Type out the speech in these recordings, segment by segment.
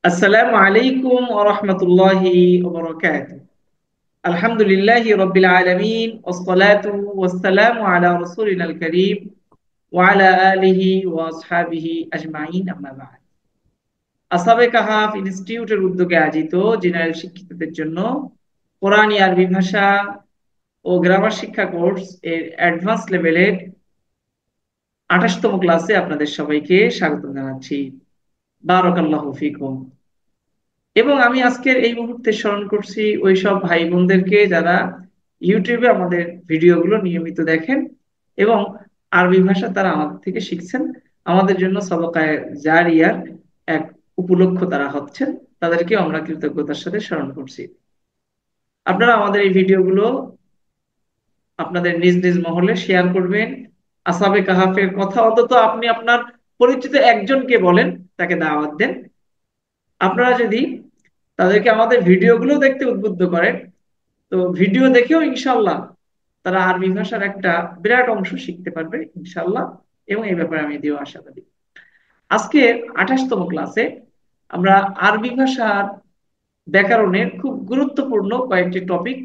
আসসালামু আলাইকুম ওয়া রাহমাতুল্লাহি ওয়া বারাকাতুহু। আলহামদুলিল্লাহি রাব্বিল আলামিন ওয়াসসালাতু ওয়াসসালামু আলা রাসূলিনাল কারীম ওয়া আলা আলিহি ওয়া আসহাবিহি আজমাইন, আম্মা বা'দ। আসহাবে কাহাফ ইনস্টিটিউটের উদ্যোগে আয়োজিত জেনারেল শিক্ষিতদের জন্য কোরআনী আরবি ভাষা ও গ্রামার শিক্ষা কোর্স এর অ্যাডভান্স লেভেলের 28তম ক্লাসে আপনাদের সবাইকে স্বাগত জানাচ্ছি। বারাকাল্লাহু ফিকুম। এবং আমি আজকের এই মুহূর্তে স্মরণ করছি ওই সব ভাই বোনদেরকে যারা ইউটিউবে আমাদের ভিডিওগুলো নিয়মিত দেখেন এবং আরবি ভাষা তারা আমাদের থেকে শিখছেন। আমাদের জন্য সবকায়ে জারিয়ার এক উপলক্ষ তারা হচ্ছেন। তাদেরকে আমরা কৃতজ্ঞতার সাথে স্মরণ করছি। আপনারা আমাদের এই ভিডিওগুলো আপনাদের নিজ নিজ মহলে শেয়ার করবেন। আসহাবে কাহাফের কথা অন্তত আপনি আপনার পরিচিত একজনকে বলেন, তাকে দাওয়াত দেন। আপনারা যদি তাদেরকে আমাদের ভিডিওগুলো দেখতে উদ্বুদ্ধ করেন, তো ভিডিও দেখেও ইনশাল্লাহ তারা আরবি ভাষার একটা বিরাট অংশ শিখতে পারবে ইনশাল্লাহ। এবং এই ব্যাপারে আমি দিও আশাবাদী। আজকে 28তম ক্লাসে আমরা আরবি ভাষার ব্যাকরণের খুব গুরুত্বপূর্ণ কয়েকটি টপিক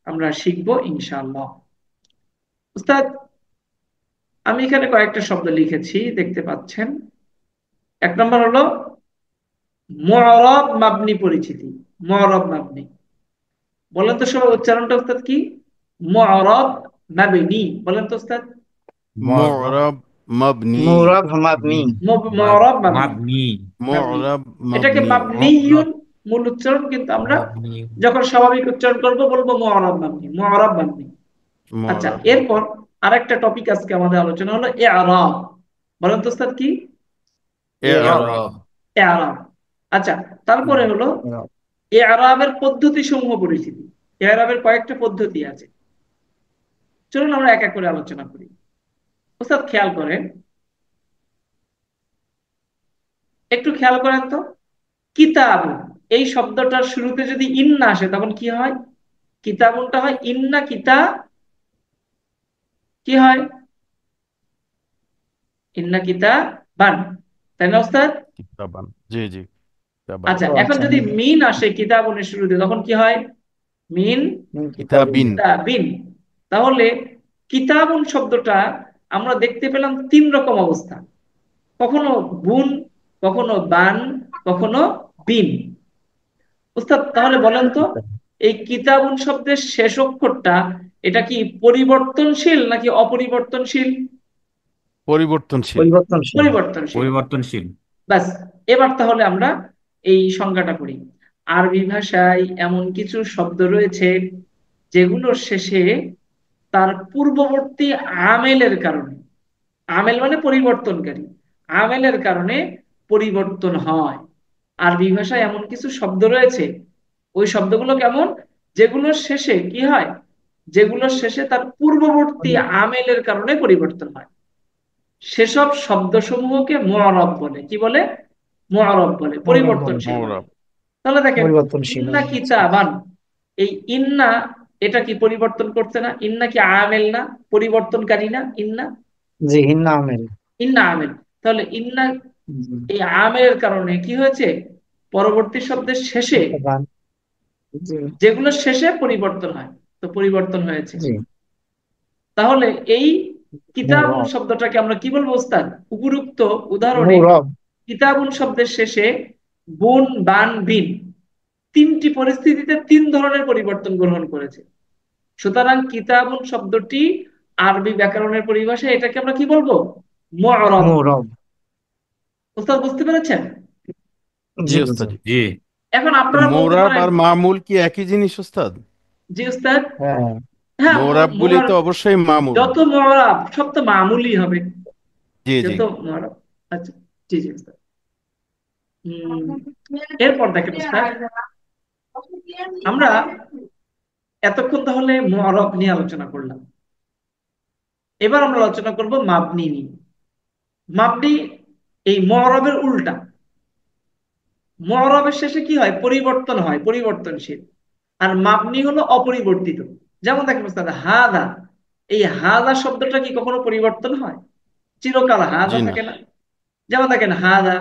আমরা শিখবো ইনশাআল্লাহ। উস্তাদ, আমি এখানে কয়েকটা শব্দ লিখেছি, দেখতে পাচ্ছেন। এক নম্বর হলো মুআরাব মাবনি পরিচিতি। মুআরাব মাবনি, বলেন তো সবাই উচ্চারণটা উস্তাদ কি? মুআরাব মাবনি, বলেন তো উস্তাদ। معرب মুরাব মাবনি। মুরাব মাবনি মুআরাব মাবনি। مبني মাবনি, মুরাব এটাকে মাবনি মাবনিয়ুন মুরাব মূল উচ্চারণ, কিন্তু আমরা مبني যখন স্বাভাবিক উচ্চারণ করব বলবো মুআরাব মাবনি, মুআরাব মাবনি। আচ্ছা, মুরাব এরপর আরেকটা টপিক আজকে আমাদের আলোচনা হলো ইআরাব। বলেন তো উস্তাদ কি? ইরাব إعراب ইআরাব। আচ্ছা, তারপরে হলো ইরাব। ইআরাবের পদ্ধতি সমূহ পরিচিতি। ইআরাবের কয়েকটা পদ্ধতি আছে, চলুন আমরা এক এক করে আলোচনা করি। উস্তাদ খেয়াল করেন, একটু খেয়াল করেন তো, কিতাবুন এই শব্দটার শুরুতে যদি ইন্না আসে তখন কি হয়? কিতাবুনটা হয় ইন্না কিতা, কি হয়? ইন্না কিতা বান, তাই না ওস্তাদ? কিতাবান, জি জি, কিতাবান। আচ্ছা, ও এখন আচ্ছা, যদি মিন আসে কিতাবুনের শুরুতে তখন কি হয়? মিন কিতাবিন। কিতাবিন। কিতাবিন। তাহলে কিতাবুন শব্দটা আমরা দেখতে পেলাম তিন রকম অবস্থা: কখনো বুন, কখনো বান, কখনো বিন। উস্তাদ তাহলে বলেন তো, এই কিতাবুন শব্দের শেষ অক্ষরটা এটা কি পরিবর্তনশীল নাকি অপরিবর্তনশীল? পরিবর্তনশীল। পরিবর্তনশীল। পরিবর্তনশীল। পরিবর্তনশীল। ব্যাস, এবার তাহলে আমরা এই সংজ্ঞাটা করি। আরবি ভাষায় এমন কিছু শব্দ রয়েছে যেগুলোর শেষে তার পূর্ববর্তী আমেলের কারণে, আমেল মানে পরিবর্তনকারী, আমেলের কারণে পরিবর্তন হয়। আরবি ভাষায় এমন কিছু শব্দ রয়েছে, ওই শব্দগুলো কেমন? যেগুলোর শেষে কি হয়? যেগুলোর শেষে তার পূর্ববর্তী আমেলের কারণে পরিবর্তন হয়, সেসব শব্দসমূহকে মুআরাব বলে। কি বলে? মুআরাব বলে, মুরাব বলে। পরিবর্তনশীল বলে। মুরাব। তাহলে দেখেন, পরিবর্তনশীল। ইন্না আচ্ছা। কিতাবান, এই ইন্না এটা কি পরিবর্তন করছে না? ইন্না কি আমেল না, পরিবর্তনকারী না? ইন্না, জি, হিন্না আমেল। ইন্না আমেল। তাহলে ইন্না জি। এই আমেলের কারণে কি হয়েছে? পরবর্তী শব্দের শেষে, কিতাবান। জি। যেগুলো শেষে পরিবর্তন হয়, তো পরিবর্তন হয়েছে। জি। তাহলে এই কিতাবুন মুরাব। শব্দটাকে আমরা কি বলবো ওস্তাদ? উপরোক্ত উদাহরণে মুরাব। কিতাবুন শব্দের শেষে বুন, বান, বিন তিনটি পরিস্থিতিতে তিন ধরনের পরিবর্তন গ্রহণ করেছে। সুতরাং কিতাবুন শব্দটি আরবি ব্যাকরণের পরিভাষায় এটাকে আমরা কি বলবো? মুআরাব বলবো। মুরাব। ওস্তাদ বুঝতে পেরেছেন? জি জি জি। ওস্তাদ। জি। এখন তো আপনারা বলতে মুরাব পারেন, আর মামুল কি একই জিনিস ওস্তাদ? জি উস্তাদ। হ্যাঁ। হ্যাঁ, মুরাব গুলি তো অবশ্যই মামুল। যত মুআরাব সব তো মামুলি হবে, জি জি। যত মুআরাব। আচ্ছা, জি জি উস্তাদ। হম, এরপর দেখেন উস্তাদ, আমরা এতক্ষণ তাহলে মুআরাব নিয়ে আলোচনা করলাম। এবার আমরা আলোচনা করব মাবনি নিয়ে। মাবনি এই মুআরাবের উল্টা। মুআরাবের শেষে কি হয়? পরিবর্তন হয়, পরিবর্তনশীল। আর মাবনি হলো অপরিবর্তিত। যেমন দেখেন উস্তাদ, হাদা, এই হাদা শব্দটা কি কখনো পরিবর্তন হয়? চিরকাল হাদা জি না। থাকে না। যেমন দেখেন হাদা,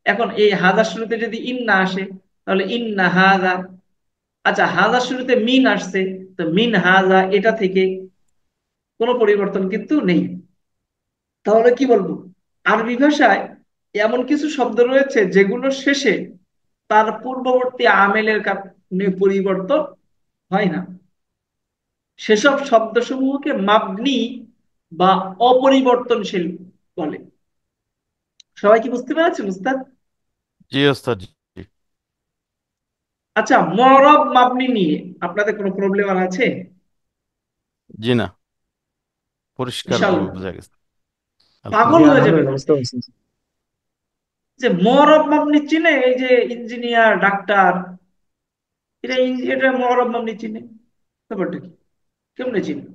এখন এই হাজার শুরুতে যদি ইন না আসে তাহলে ইন্না হাজা। আচ্ছা, হাজার শুরুতে মিন আসছে, তো মিন হাজা এটা থেকে কোনো পরিবর্তন কিন্তু নেই। তাহলে কি বলবো? আরবি ভাষায় এমন কিছু শব্দ রয়েছে যেগুলোর শেষে তার পূর্ববর্তী আমেলের কারণে পরিবর্তন হয় না। সেসব শব্দসমূহকে মাবনি বা অপরিবর্তনশীল বলে। সবাই কি বুঝতে পেরেছেন উস্তাদ? জি ওস্তাদ জি। আচ্ছা, মরব মাবনি নিয়ে আপনাদের কোনো প্রবলেম আর আছে? জি না, পরিষ্কারভাবে ইনশাল্লাহ। বোঝা গেছে। পাগল জি আলহামদুলিল্লাহ। হয়ে যাবে আলহামদুলিল্লাহ, না বুঝতে পারছি। যে মরব মাবনি চিনে, এই যে ইঞ্জিনিয়ার ডাক্তার, এটা মরব মাবনি চিনে, ব্যাপারটা কি? কেমনে চিনে?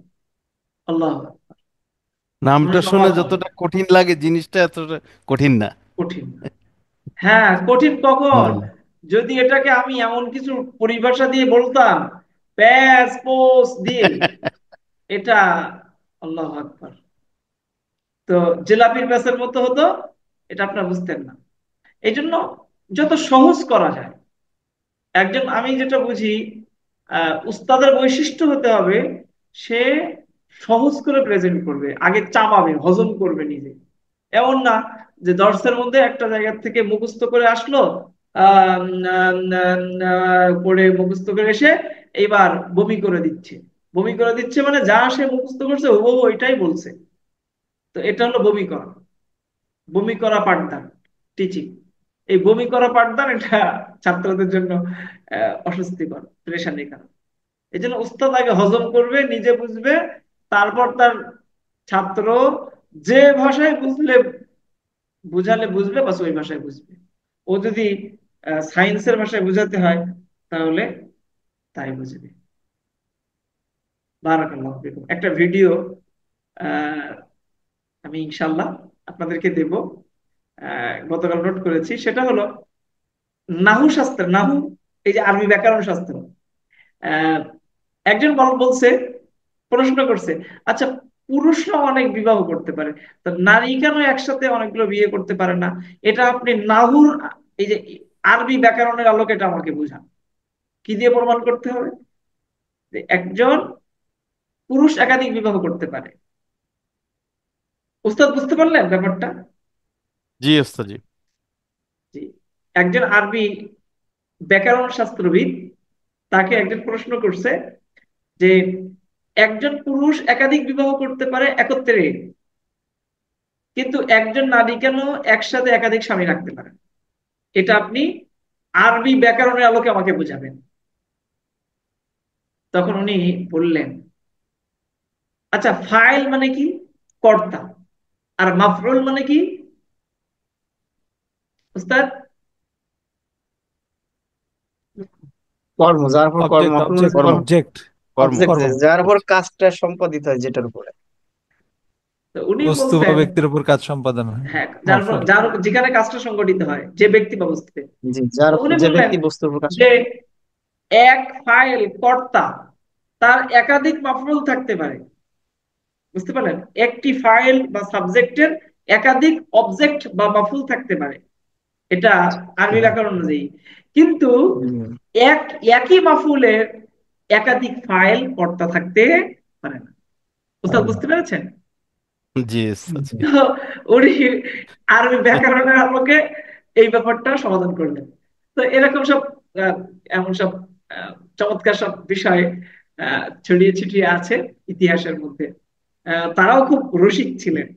আল্লাহ, আমরা নামটা শুনে সবাই যতটা কঠিন লাগে, জিনিসটা এতটা কঠিন না। কঠিন। হ্যাঁ, কঠিন কখন? আলহামদুলিল্লাহ। যদি এটাকে আমি এমন কিছু পরিভাষা দিয়ে বলতাম, প্যাস পোস দিয়ে, এটা আল্লাহ আকবার, তো জিলাপির প্যাসের মতো হতো, এটা আপনারা বুঝতেন না। এই জন্য যত সহজ করা যায়, একজন, আমি যেটা বুঝি, উস্তাদের বৈশিষ্ট্য হতে হবে, সে সহজ করে প্রেজেন্ট করবে, আগে চাবাবে, হজম করবে নিজে। এমন না যে দর্শের মধ্যে একটা জায়গা থেকে মুখস্থ করে আসলো, পড়ে মুখস্থ করে এসে এইবার বমি করে দিচ্ছে। বমি করে দিচ্ছে মানে যা সে মুখস্থ করছে হুবহু ওইটাই বলছে। তো এটা হলো বমি করা। বমি করা পাঠদান, টিচিং। এই বমি করা পাঠদান এটা ছাত্রদের জন্য অস্বস্তিকর, প্রেশানির কারণ। এই জন্য উস্তাদ আগে হজম করবে, নিজে বুঝবে, তারপর তার ছাত্র যে ভাষায় বুঝালে বুঝবে, বাস ওই ভাষায় বুঝবে। ও যদি সায়েন্সের ভাষায় বুঝাতে হয় তাহলে তাই বুঝবে। বারাকাল্লাহু ফিকুম। একটা ভিডিও আমি ইনশাল্লাহ আপনাদেরকে দেব, গতকাল নোট করেছি। সেটা হলো নাহু শাস্ত্র, নাহু, এই যে আরবি ব্যাকরণ শাস্ত্র। আহ, একজন বলছে, প্রশ্ন করছে, আচ্ছা, পুরুষরা অনেক বিবাহ করতে পারে, তো নারী কেন একসাথে অনেকগুলো বিয়ে করতে পারে না? এটা আপনি নাহুর, এই যে আরবি ব্যাকরণের আলোকে এটা আমাকে বুঝান। কি দিয়ে প্রমাণ করতে হবে যে একজন পুরুষ একাধিক বিবাহ করতে পারে? উস্তাদ বুঝতে পারলেন ব্যাপারটা? জি ওস্তাদ জি। জি। একজন আরবি ব্যাকরণ শাস্ত্রবিদ, তাকে একজন প্রশ্ন করছে যে একজন পুরুষ একাধিক বিবাহ করতে পারে একত্রে, কিন্তু একজন নারী কেন একসাথে একাধিক স্বামী রাখতে পারে? এটা আপনি আরবি ব্যাকরণের আলোকে আমাকে বুঝাবেন। তখন উনি বললেন, আচ্ছা, ফাইল মানে কি? কর্তা। আর মাফরুল মানে কি উস্তাদ? কর্ম, যার উপর কর্ম, অবজেক্ট মাফুল মানে অবজেক্ট কর্ম, অবজেক্ট কর্ম। অবজেক্ট, কর্ম যার উপর কাজটা সম্পাদিত হয়, যেটার উপরে। তো উনি বস্তু বা বলছেন, ব্যক্তির উপর কাজ সম্পাদন হয়। হ্যাঁ, মাফউল। যার যেখানে কাজটা সংগঠিত হয়, যে ব্যক্তি বা বস্তুতে। জি, যার তো উপর উনি যে বললেন ব্যক্তি বস্তুর উপর কাজ যে এক ফাইল কর্তা, তার একাধিক মাফরুল থাকতে পারে। বুঝতে পারলেন? একটি ফাইল বা সাবজেক্টের একাধিক অবজেক্ট বা মাফুল থাকতে পারে, এটা আরবি করে। ব্যাকরণ অনুযায়ী। কিন্তু হুম। এক একই মাফুলের একাধিক ফাইল কর্তা থাকতে পারে না। বুঝতে পারে না। বুঝতে পেরেছেন? জি ওস্তাদ জি। তো উনি আরবি ব্যাকরণের আলোকে এই ব্যাপারটা সমাধান করলেন। তো এরকম সব আহ, এমন সব চমৎকার সব বিষয় ছড়িয়ে ছিটিয়ে আছে ইতিহাসের মধ্যে। তারাও খুব রসিক ছিলেন।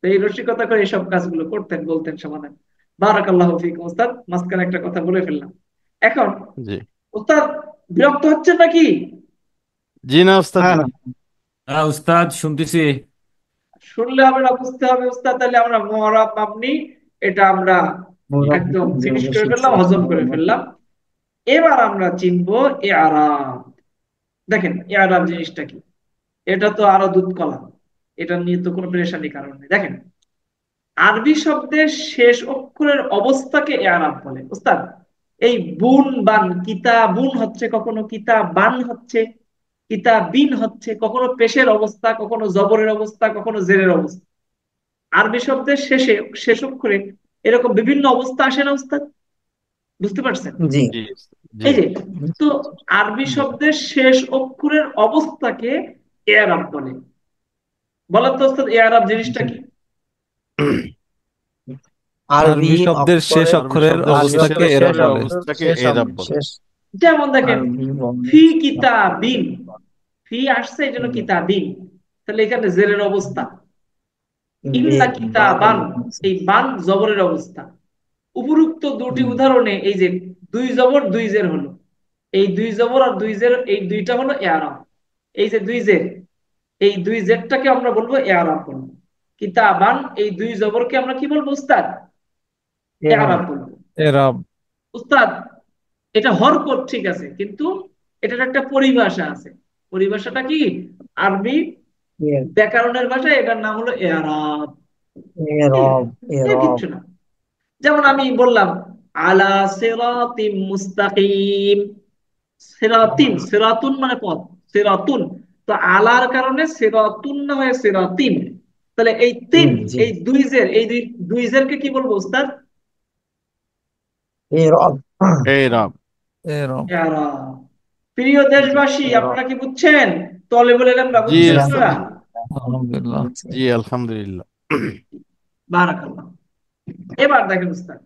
তো এই রসিকতা করে এইসব কাজগুলো করতেন, বলতেন সমাধান। বারাকাল্লাহু ফিকুম উস্তাদ, মাঝখানে একটা কথা বলে ফেললাম। এখন জি। উস্তাদ বিরক্ত হচ্ছেন নাকি? জি না ওস্তাদ হ্যাঁ জি। না, হ্যাঁ উস্তাদ শুনতেছি। শুনলে হবে না, বুঝতে হবে উস্তাদ। তাহলে আমরা মুআরাব মাবনি এটা আমরা মোরা একদম যে ফিনিশ আমরা করে শিখছি ফেললাম, হজম মোরা করে মাফুল। ফেললাম। এবার আমরা চিনবো ইআরাব। দেখেন ইআরাব জিনিসটা কি, এটা তো আরো দুধ কলা, এটা নিয়ে তো কোনো পেরেশানির কারণ নেই। দেখেন, আরবি শব্দের শেষ অক্ষরের অবস্থাকে ইআরাব বলে উস্তাদ। এই বুন বান, কিতাবুন হচ্ছে, কখনো কিতাবান হচ্ছে, কিতাবিন হচ্ছে, কখনো পেশের অবস্থা, কখনো জবরের অবস্থা, কখনো জেরের অবস্থা। আরবি শব্দের শেষে শেষ অক্ষরে এরকম বিভিন্ন অবস্থা আসে না উস্তাদ? বুঝতে পারছেন? জি জি জি এই যে, তো আরবি শব্দের শেষ অক্ষরের অবস্থাকে এআরাব বলে। বলেন তো উস্তাদ, এআরাব জিনিসটা জি। কি? আরবি আরবি শব্দের শেষ অক্ষরের আরবি অক্ষরের শব্দের আরবি শেষ অবস্থাকে অক্ষরের এরা শেষ অক্ষরের বলে। অক্ষর অবস্থাকে শেষ এরাব বলে। শেষ যেমন দেখেন, আরবি বলে ফি কিতাবিন, ফি আসছে এই জন্য কিতাবিন, তাহলে এখানে জেরের অবস্থা। ইন্না কিতাবান, এই বান জবরের অবস্থা। উপরোক্ত দুটি উদাহরণে এই যে দুই জবর দুই জের হলো, এই দুই জবর আর দুই জের, এই দুইটা হলো এআরাব। এই যে দুই জের, এই দুই জেরটাকে আমরা বলবো এআরাব বলবো। কিতাবান, এই দুই জবরকে আমরা কি বলবো উস্তাদ? এআরাব বলবো। এরা উস্তাদ, এটা হরকত ঠিক আছে, কিন্তু এটার একটা পরিভাষা আছে। পরিভাষাটা কি? আরবি ব্যাকরণের ভাষায় এটার নাম হলো এআরাব। এরব এর এরব কিচ্ছু না। যেমন আমি বললাম আলা সিরাতিম মুস্তাকিম, সিরাতিন, সিরাতুন মানে পথ, সিরাতুন। তো আলার কারণে সিরাতুন না হয়ে সিরাতিন। তাহলে এই তিন, জি এই দুই জের, এই দুই দুই জেরকে কি বলবো উস্তাদ? এরব এরাব। এরা এআরাব। প্রিয় জি দেশবাসী, এরব আপনারা কি বুঝছেন? তলেবুল ইলমরা জি বুঝছেন জি আপনারা? ওস্তাদ। আলহামদুলিল্লাহ। জি আলহামদুলিল্লাহ। বারাকাল্লাহ। এবার দেখেন উস্তাদ,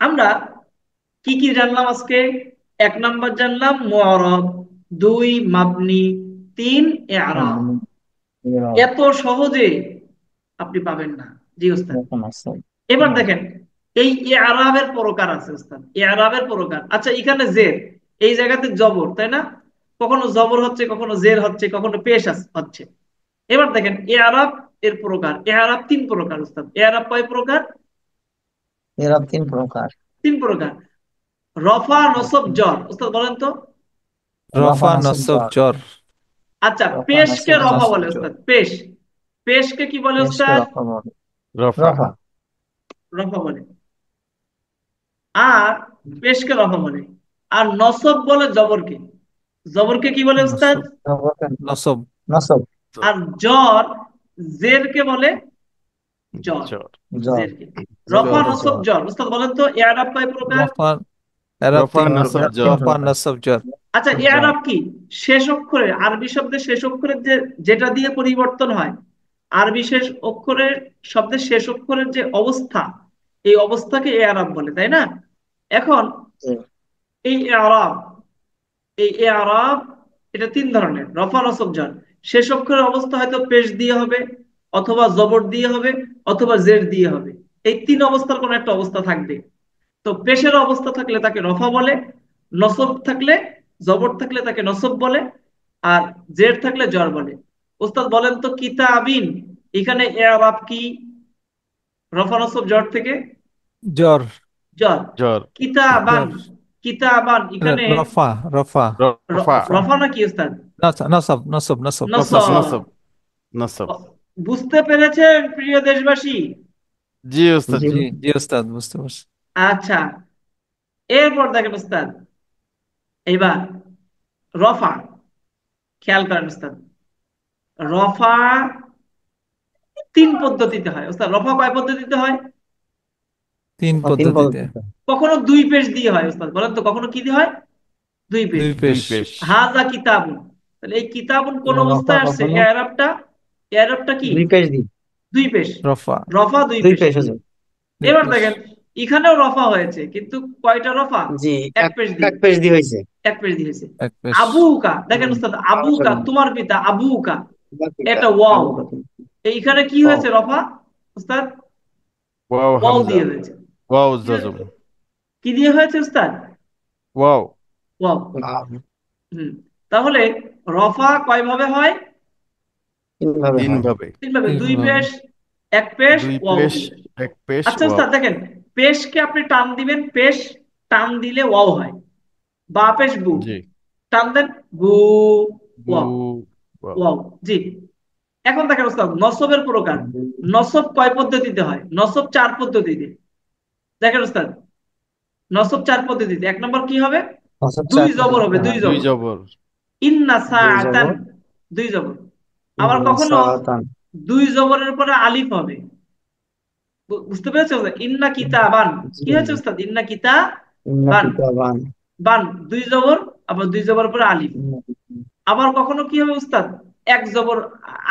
আমরা কি কি জানলাম আজকে? এক নাম্বার জানলাম মুআরাব, দুই মাবনি, তিন ইআরাব। এরব এত সহজে আপনি পাবেন না। জি উস্তাদ। এরকম আছে এবার দেখেন, এই ইআরাবের প্রকার আছে উস্তাদ, ইআরাবের প্রকার। আচ্ছা, এখানে জের, এই জায়গাতে জবর, তাই না? কখনো জবর হচ্ছে, কখনো জের হচ্ছে, কখনো পেশ হচ্ছে। এবার দেখেন ইআরাব এর প্রকার। ইআরাব তিন প্রকার উস্তাদ। ইআরাব কয় প্রকার? এরব তিন প্রকার তিন প্রকার। রফা, নসব, জর। উস্তাদ বলেন তো। রফা রফা নাসব নসব জ্বর জ্বর। আচ্ছা, রফা পেশকে নাসব জ্বর রফা বলে নসব জ্বর। উস্তাদ, পেশ। পেশকে কি বলে পেশকে উস্তাদ? রফা বলে রফা। রফা রফা বলে। আর পেশকে রফা বলে। আর নসব বলে জবরকে। জবরকে কি বলে উস্তাদ? নসব নসব নাসব আর জর, জেরকে বলে জর। জ্বর। জ্বর জেরকে রফা, জ্বর। জেরকে নসব, জ্বর জর। উস্তাদ বলেন তো এআরাব কয় প্রকার? রফা এরা রফা তিন নাসব প্রকার, জ্বর। তিন রফা প্রকার নসব জ্বর। আচ্ছা, জ্বর এআরাব কি? শেষ অক্ষরে, আরবি শব্দের শেষ অক্ষরের যে, যেটা দিয়ে পরিবর্তন হয়, আরবি শেষ অক্ষরের, শব্দের শেষ অক্ষরের যে অবস্থা, এই অবস্থাকে এআরাব বলে, তাই না? এখন জি এই এআরাব, এই এআরাব, এটা তিন ধরনের: রফা, নসব, জন। শেষ অক্ষরের অবস্থা হয়তো পেশ দিয়ে হবে, অথবা জবর দিয়ে হবে, অথবা জের দিয়ে হবে। এই তিন অবস্থার কোন একটা অবস্থা থাকবে। তো পেশের অবস্থা থাকলে তাকে রফা বলে, নসব থাকলে, জবর থাকলে তাকে নসব বলে, আর জের থাকলে জ্বর বলে। ওস্তাদ বলেন তো কিতাবিন, এখানে এআরাব কি? রফা, নসব, জ্বর থেকে জ্বর জ্বর। জ্বর। কিতাবান, জ্বর। কিতাবান এখানে রফা রফা রফা। রফা নাকি উস্তাদ? নসব নসব নসব নসব। নসব। নসব। নসব। বুঝতে পেরেছেন প্রিয় দেশবাসী? জি ওস্তাদ জি জি। জি জি ওস্তাদ বুঝতে পারছি। আচ্ছা, এরপর দেখেন উস্তাদ, এবার রফা, খেয়াল করেন উস্তাদ। রফা তিন পদ্ধতিতে হয় উস্তাদ। রফা কয় পদ্ধতিতে হয়? তিন তিন পদ্ধতিতে। পদ্ধতিতে কখনো দুই পেশ দিয়ে হয় উস্তাদ, বলেন তো কখনো কি দিয়ে হয়? দুই পেশ। দুই দুই পেশ। পেশ। হাজা কিতাবুন, তাহলে এই কিতাবুন কোন রফা অবস্থায় আসছে? কখনো এআরাবটা, এআরাবটা কি? দুই পেজ দিই দুই পেশ। রফা রফা দুই দুই পেশ। পেজ হয়ে যায় দুই এবার পেশ। দেখেন, এখানেও রফা হয়েছে, কিন্তু কয়টা রফা? জি এক এক পেশ দিয়ে। এক পেজ দিয়ে হয়েছে এক পেশ দিয়ে হয়েছে। এক পেশ। আবুকা, দেখেন হুম, উস্তাদ, আবার আবুকা বলুন। তোমার পিতা, আবুকা, বাকিটা এটা ওয়াও। আবু বকর। এইখানে কি ও হয়েছে রফা উস্তাদ? Wow wow Hamza. দিয়ে হয়েছে। ওয়াও কি জজম। কি দিয়ে হয়েছে উস্তাদ? ওয়াও। ওয়াও। ভাব হুম। তাহলে রফা কয় ভাবে হয়? তিন ভাবে তিন হয় ভাবে। তিন ভাবে, দুই এইভাবে। পেশ, এক পেশ, দুই ওয়াও পেশ, দিয়ে। এক পেশ, আচ্ছা ওয়াও। উস্তাদ দেখেন, পেশকে আপনি টান দিবেন, পেশ টান দিলে ওয়াও হয়। বা পেশ বু, জি। টান দেন বু, বু। ওয়াও। ওয়াও। ওয়াও। জি। এখন দেখেন উস্তাদ, নসবের প্রকার। নসব কয় পদ্ধতিতে হয়? নসব চার পদ্ধতিতে। দেখেন উস্তাদ, নসব চার পদ্ধতিতে। এক নম্বর কি হবে? অসৎ দুই চার জবর হবে, পদ্ধতিতে দুই হয় দুই জবর। জবর। ইন্না দুই সাআতান, জবর দুই জবর। আবার ইন্না কখনো সাআতান দুই জবরের পরে আলিফ হবে। বুঝতে পেরেছো? ইন্না কিতাবান জি কি হয়েছে উস্তাদ? ইন্না ইন্না কিতাবান, কিতাবান বান দুই জবর, আবার দুই জবর পরে আলিফ। ইন্না আবার কখনো কি হবে উস্তাদ? এক জবর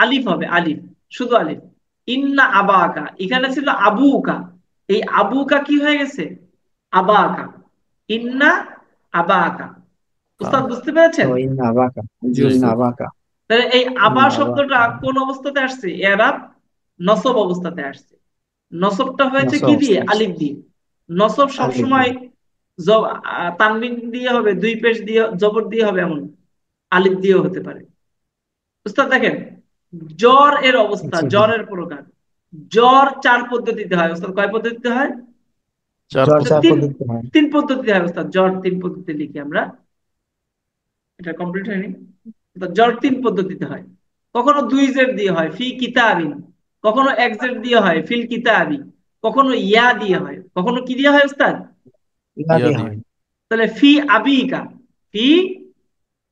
আলিফ হবে, আলিফ, শুধু আলিফ। ইন্না আবাকা, এখানে ছিল আবুকা, এই আবুকা কি হয়ে গেছে? আবাকা। ইন্না আবাকা। উস্তাদ বুঝতে ও পেরেছেন? ইন্না আবাকা জি জি ইন্না উস্তাদ। আবাকা তাহলে এই আবা ইন্না শব্দটা আবাকা কোন অবস্থাতে আসছে? এরাব নসব অবস্থাতে আসছে। নসবটা হয়েছে নসব কি দিয়ে? অবস্থা আলিফ দিয়ে। নসব আলিফ সবসময় দিয়ে তানবিন দিয়ে হবে, দুই পেশ দিয়ে, জবর দিয়ে হবে এমন, আলিফ দিয়েও হতে পারে। উস্তাদ দেখেন, জ্বর এর অবস্থা, জি জ্বরের প্রকার। জ্বর চার পদ্ধতিতে হয় উস্তাদ। কয় পদ্ধতিতে হয়? চার জ্বর আচ্ছা, চার পদ্ধতি। পদ্ধতিতে হয় তিন পদ্ধতিতে হয় উস্তাদ। জ্বর তিন পদ্ধতিতে লিখি আমরা, এটা কমপ্লিট হয়নি। তো জ্বর তিন পদ্ধতিতে হয়। কখনো দুই জেড দিয়ে হয়, ফি কিতাবিন। কখনো এক জেড দিয়ে হয়, ফিল কিতাবি। কখনো ইয়া দিয়ে হয়। কখনো কি দিয়ে হয় উস্তাদ? ইয়া ইয়া দিয়ে দিয়ে। হয় তাহলে ফি আবিকা, ফি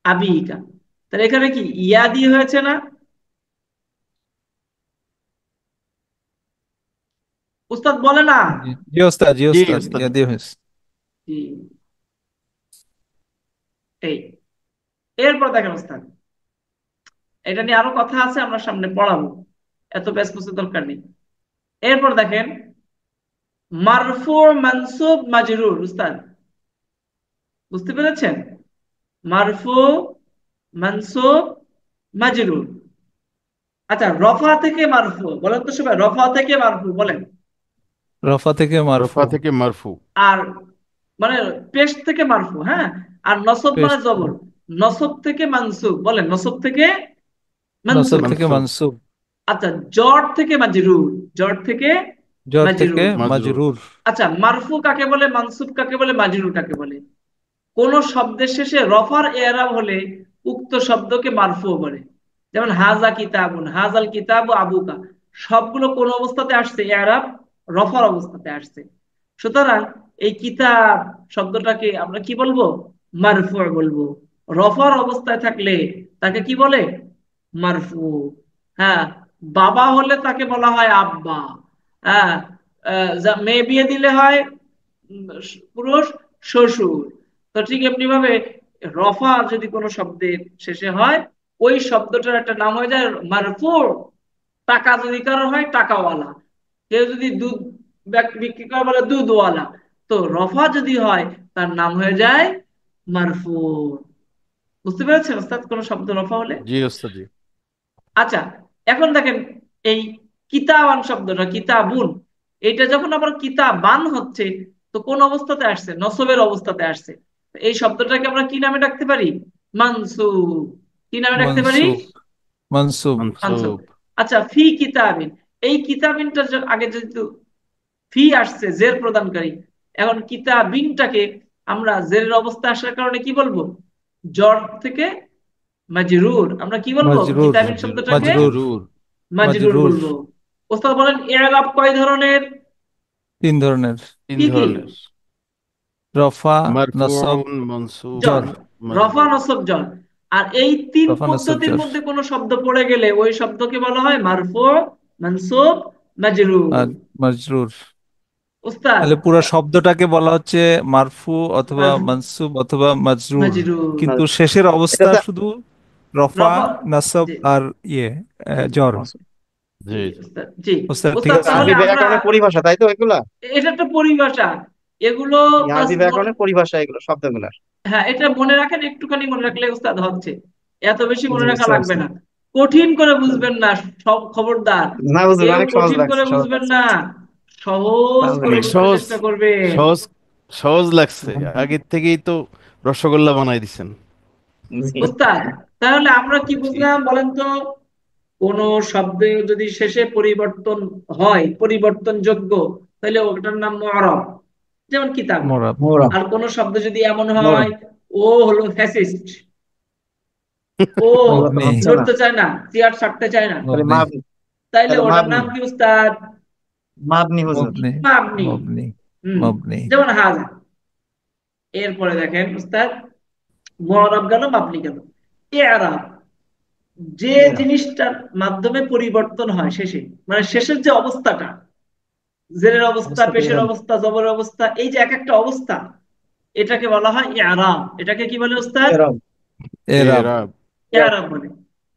আবিকা। তাহলে এখানে কি ইয়া দিয়ে হয়েছে না? উস্তাদ বলে না। জি জি উস্তাদ, জি জি উস্তাদ, ওস্তাদ। ইয়া দিয়ে হয়েছে। জি, এই এরপর দেখেন উস্তাদ, এটা নিয়ে আরো কথা আছে, আমরা সামনে পড়াবো, এত ব্যস্ত দরকার নেই। এরপর দেখেন মারফু, মানসুব, মাজরুর। উস্তাদ বুঝতে পেরেছেন? মারফু, মানসুব, মাজরুর। আচ্ছা, রফা থেকে মারফু বলেন তো সবাই, রফা থেকে মারফু বলেন। রফা থেকে মারফু। রফা থেকে মারফু। আর মানে পেশ থেকে মারফু, হ্যাঁ। আর নসব পেশ মানে থেকে, জবর। নসব থেকে মানসুব বলেন, নসব থেকে নসব মানসুব। থেকে মানসুব। মানসুব। আচ্ছা, জড় থেকে মাজরুর, জড় থেকে জ্বর থেকে মাজরুর। মাজরুর। মাজরুর। আচ্ছা, মারফু কাকে বলে, মানসুব কাকে বলে, মাজরুর কাকে বলে? কোন শব্দের শেষে রফার এরাব হলে উক্ত শব্দকে মারফু বলে। যেমন হাজা কিতাবুন, হাজাল কিতাবু আবুকা, সবগুলো কোন অবস্থাতে আসছে? এরাব রফার অবস্থাতে আসছে। সুতরাং এই কিতাব শব্দটাকে আমরা কি বলবো? মারফু বলবো। রফার অবস্থায় থাকলে তাকে কি বলে? মারফু। হ্যাঁ, বাবা হলে তাকে বলা হয় আব্বা। হ্যাঁ, মেয়ে বিয়ে দিলে হয় পুরুষ শ্বশুর। তো ঠিক এমনি ভাবে রফা যদি কোনো শব্দের শেষে হয়, ওই শব্দটার একটা নাম হয়ে যায় মারফু। টাকা যদি কারো হয়, টাকাওয়ালা। কেউ যদি দুধ বিক্রি করে, বলে দুধওয়ালা। তো রফা যদি হয়, তার নাম হয়ে যায় মারফু। বুঝতে পেরেছেন ওস্তাদ, কোন শব্দ রফা হলে? জি ওস্তাদ জি। আচ্ছা, এখন দেখেন এই কিতাবান শব্দটা, কিতাবুন, এটা যখন আবার কিতাবান হচ্ছে, তো কোন অবস্থাতে আসছে? নসবের অবস্থাতে আসছে। তো এই শব্দটাকে আমরা কি নামে ডাকতে পারি? মানসুব। কি নামে ডাকতে পারি? মানসুব। মানসুব। মানসুব। মানসুব। আচ্ছা, ফি কিতাবিন, এই কিতাবিনটার আগে যেহেতু ফি আসছে, জের প্রদানকারী, এখন কিতাবিনটাকে আমরা জেরের অবস্থা আসার কারণে কি বলবো? জ্বর থেকে মাজরুর। আমরা কি বলবো মাজরুর। কিতাবিন মাজরুর। শব্দটাকে? মাজরুর। মাজরুর। মাজরুর মাজরুর। বলবো। ওস্তাদ বলেন ইরাব কয় ধরনের? তিন ধরনের। তিন কি কি? ধরনের। রফা, নসব, মারফুউন, মানসুবুন, জন, জ্বর। রফা, মাজরুর। নসব, জন। আর এই তিন রফা, নসব, পদ্ধতির জ্বর। মধ্যে কোন শব্দ পড়ে গেলে ওই শব্দকে বলা হয় মারফু, মানসুব, মাজরুর। আর মাজরুর। উস্তাদ তাহলে পুরো শব্দটাকে বলা হচ্ছে মারফু অথবা মারফু, মানসুব অথবা মাজরুর, মাজরুর। কিন্তু শেষের অবস্থা এটা শুধু রফা, রফা, নাসব জি আর ইয়ে জি জ্বর। জি জি জি। উস্তাদ, জি। ওস্তাদ ঠিক উস্তাদ আছে? তাহলে আরবি আমরা, ব্যাকরণের পরিভাষা তাই তো এগুলা এটা একটা পরিভাষা, এগুলো এই বাস আরবি ব্যাকরণের পরিভাষা এগুলো শব্দগুলা হ্যাঁ, এটা মনে রাখেন, একটুখানি মনে রাখলে উস্তাদ হচ্ছে। এত বেশি জি মনে রাখা বুঝতে লাগবে পারছি না। কঠিন করে বুঝবেন না, সব খবরদার। না বুঝুন কেউ অনেক সহজ কঠিন লাগছে করে সহজ বুঝবেন লাগছে না, সহজ সহজ করে অনেক বুঝতে সহজ। চেষ্টা করবেন। সহজ। সহজ লাগছে। লাগছে আগের থেকেই তো রসগোল্লা বানাই দিছেন। জি উস্তাদ, তাহলে আমরা কি জি বুঝলাম বলেন তো? কোন শব্দ যদি শেষে পরিবর্তন হয়, পরিবর্তনযোগ্য, তাহলে ওটার নাম মুআরাব, যেমন কিতাব। মোরাব। মোরব আর কোন শব্দ যদি এমন মোরব হয়, ও হলো ফ্যাসিস্ট, ও এগুলো তো মবনি। হচ্ছে না নড়তে চায় না, চেয়ার ছাড়তে চায় না, তাহলে মবনি। মাব তাইলে তাহলে ওটার মাবনি নাম কি উস্তাদ? মাবনি হুজুর মবনি। মাবনি। মবনি। হম, মবনি। যেমন হাজা। এরপরে দেখেন উস্তাদ, মুআরাব গেল, মাবনি গেল। ইআরাব, যে ইয়া জিনিসটার মাধ্যমে পরিবর্তন হয় শেষে, মানে শেষের যে অবস্থাটা, জেরের অবস্থা, অবস্থাতে পেশের এরম অবস্থা, জবরের অবস্থা, এই যে এক একটা অবস্থা, এটাকে বলা হয় ইআরাব। এটাকে কি বলে উস্তাদ? এরম এরাব। এরাব। ইআরাব বলে।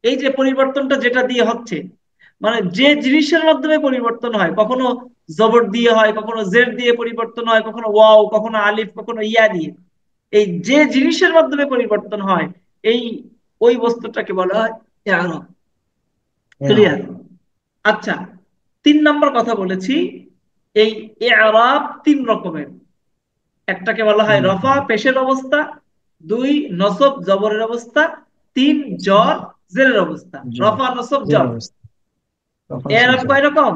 এই যে পরিবর্তনটা যেটা দিয়ে হচ্ছে, মানে যে জিনিসের মাধ্যমে পরিবর্তন হয়, কখনো জবর দিয়ে হয়, কখনো জের দিয়ে পরিবর্তন হয়, কখনো ওয়াও, কখনো আলিফ, কখনো ইয়া দিয়ে। এই যে জিনিসের মাধ্যমে পরিবর্তন হয়, এই ওই বস্তুটাকে বলা হয় ইআরাব। এরম ক্লিয়ার? আচ্ছা, 3 নম্বর কথা বলেছি, এই ইআরাব 3 রকমের। একটাকে বলা হয় এরম রফা পেশের অবস্থা, 2 নসব জবরের অবস্থা, 3 জ্বর জেরের অবস্থা। জ্বর রফা নসব জের জ্বর। অবস্থা তখন এরাব সূর্য কয় রকম?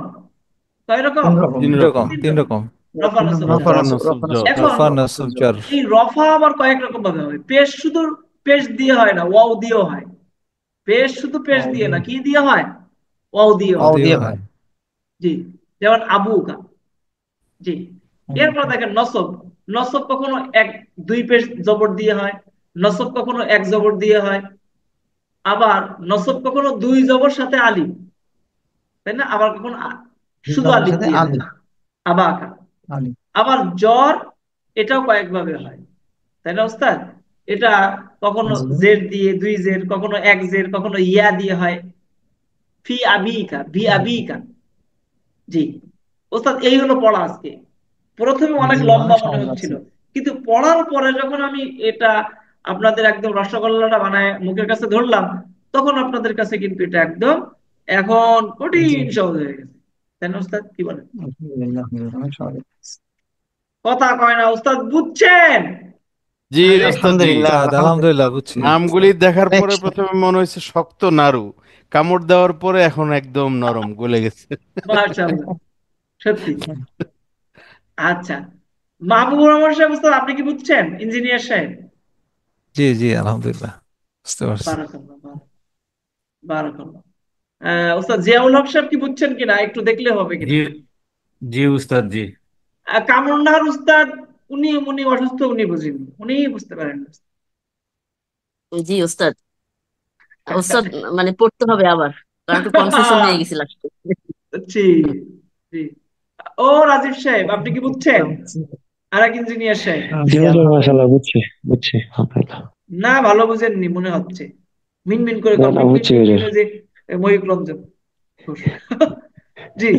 কয় রকম? 3 রকম তিন তিন রকম। রকম, তিন তিন রকম। রকম। রফা নসব জ্বর। রফা রফা নসব জ্বর। এখন রফা নাসব জ্বর জার। এই রফা আবার কয়েক রকম ভাবে হয়। পেশ শুধু পেশ দিয়ে হয় না, ওয়াও দিয়েও হয়। পেশ শুধু পেশ ওয়াও দিয়ে দিয়ে না, কি দিয়ে হয়? ওয়াও দিয়েও ওয়াও ওয়াও হয়। দিয়ে দিয়ে হয়। হয় জি, যেমন আবুকা। জি। এরপর দেখেন নসব। নসব কখনো এক দুই পেশ জবর দিয়ে হয়, নসব কখনো এক জবর দিয়ে হয়, আবার নসব কখনো 2 জবর সাথে আলিফ, তাই না? আবার কখনো শুধু জবরের আলিফ সাথে দিয়ে হয়, আলি আবাকা। আলি আবার জ্বর, এটাও কয়েক ভাবে হয়, তাই না ওস্তাদ? এটা কখনো জি জের দিয়ে, 2 জের, কখনো এক জের, কখনো ইয়া দিয়ে হয়। ফি আবিকা, ভি আবিকা। জি ওস্তাদ, এই হলো পড়া আজকে। প্রথমে অনেক জি লম্বা অনেক মনে সহজ আছে হচ্ছিল, কিন্তু পড়ার পরে যখন আমি এটা আপনাদের একদম রসগোল্লাটা বানায় মুখের কাছে ধরলাম, তখন আপনাদের কাছে কিন্তু এটা একদম এখন জি কঠিন সহজ হয়ে গেছে। তাই না উস্তাদ, কি বলেন? আলহামদুলিল্লাহ অনেক সহজ আছে। কথা কয় না উস্তাদ, বুঝছেন? জি আরে ওস্তাদ জি। আলহামদুলিল্লাহ উস্তাদ আলহামদুলিল্লাহ বুঝছি। নামগুলি দেখার পরে নেক্সট প্রথমে মনে হয়েছে শক্ত নাড়ু, কামড় দেওয়ার পরে এখন একদম নরম গলে গেছে। মাশাআল্লাহ, সত্যি। আচ্ছা, মাহবুবুর রহমান সাহেব উস্তাদ, আপনি কি বুঝছেন? ইঞ্জিনিয়ার সাহেব। জি জি আলহামদুলিল্লাহ বুঝতে পারছি। বারাকাল্লাহ, বারাকাল্লাহ। উস্তাদ জিয়াউল হক সাহেব কি বুঝছেন কিনা একটু দেখলে হবে জি কিনা। জি উস্তাদ জি। কামরুন্নাহার উস্তাদ, উনি উনি অসুস্থ, উনি বুঝেননি, উনি বুঝতে পারেন না। জি ওস্তাদ। ওস্তাদ মানে পড়তে হবে আবার, কারণ একটু কনফিউশন হয়ে গেছিল আসলে। জি, জি। ও রাজীব সাহেব, আপনি কি বুঝছেন? আর এক ইঞ্জিনিয়ার সাহেব। জি হুজুর আলহামদুলিল্লাহ মাশাআল্লাহ বুঝছি বুঝছি আলহামদুলিল্লাহ। না, ভালো বুঝেননি মনে হচ্ছে। মিনমিন করে না কম, না মিনমিন বুঝছি মিনমিন, হুজুর। ওই যে ময়ূক রঞ্জন ঘোষ। জি।